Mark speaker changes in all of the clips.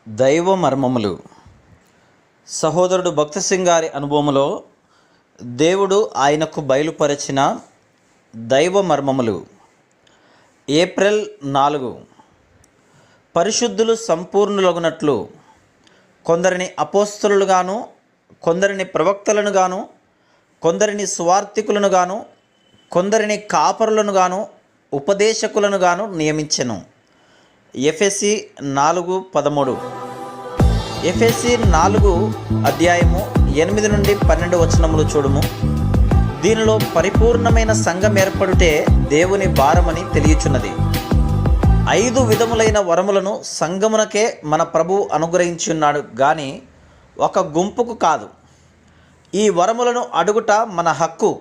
Speaker 1: దైవ మర్మములు. సహోదరుడు భక్త సింగ్ గారి అనుభవములో దేవుడు ఆయనకు బయలుపరిచిన దైవ మర్మములు. ఏప్రిల్ 4. పరిశుద్ధులు సంపూర్ణులగునట్లు కొందరిని అపోస్తలులుగాను, కొందరిని ప్రవక్తలను గాను, కొందరిని సువార్తికులను గాను, కొందరిని కాపరులను గాను, ఉపదేశకులను గాను నియమించెను. ఎఫెసీ 4:13. ఎఫెసీ 4 అధ్యాయము 8 నుండి 12 వచనములు చూడుము. దీనిలో పరిపూర్ణమైన సంఘం ఏర్పడుటే దేవుని భారమని తెలియచున్నది. 5 విధములైన వరములను సంఘమునకే మన ప్రభువు అనుగ్రహించి ఉన్నాడు గాని ఒక గుంపుకు కాదు. ఈ వరములను అడుగుట మన హక్కు.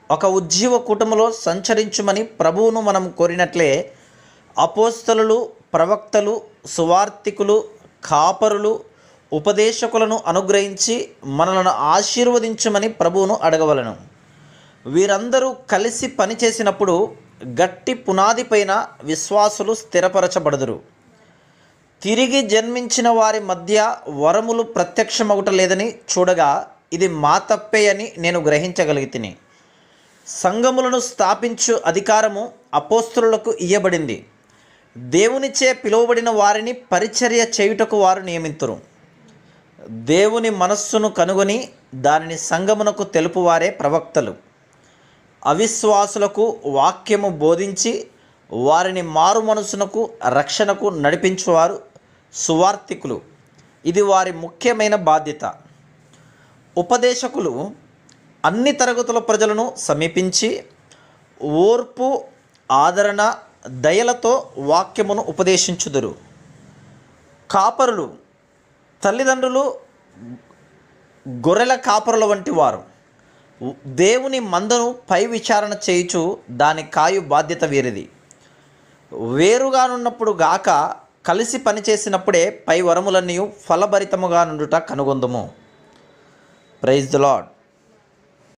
Speaker 1: ఒక ఉజ్జీవ కూటములో సంచరించుమని ప్రభువును మనం కోరినట్లే అపోస్తలులు, ప్రవక్తలు, సువార్తికులు, కాపరులు, ఉపదేశకులను అనుగ్రహించి మనలను ఆశీర్వదించమని ప్రభువును అడగవలను. వీరందరూ కలిసి పనిచేసినప్పుడు గట్టి పునాది పైన విశ్వాసులు స్థిరపరచబడుదురు. తిరిగి జన్మించిన వారి మధ్య వరములు ప్రత్యక్షమగుట లేదని చూడగా ఇది మా తప్పే అని నేను గ్రహించగలిగితిని. సంఘములను స్థాపించు అధికారము అపోస్తలులకు ఇయ్యబడింది. దేవునిచే పిలువబడిన వారిని పరిచర్య చేయుటకు వారు నియమితురు. దేవుని మనస్సును కనుగొని దానిని సంఘమునకు తెలుపువారే ప్రవక్తలు. అవిశ్వాసులకు వాక్యము బోధించి వారిని మారు మనసునకు రక్షణకు నడిపించువారు సువార్తికులు. ఇది వారి ముఖ్యమైన బాధ్యత. ఉపదేశకులు అన్ని తరగతుల ప్రజలను సమీపించి ఓర్పు, ఆదరణ, దయలతో వాక్యమును ఉపదేశించుదురు. కాపరులు తల్లిదండ్రులు గొర్రెల కాపరుల వంటి వారు. దేవుని మందను పై విచారణ చేయుచు దాని కాయు బాధ్యత వీరిది. వేరుగానున్నప్పుడు గాక కలిసి పనిచేసినప్పుడే పై వరములన్నీ ఫలభరితముగా నుండుట కనుగొందుము. Praise the lord.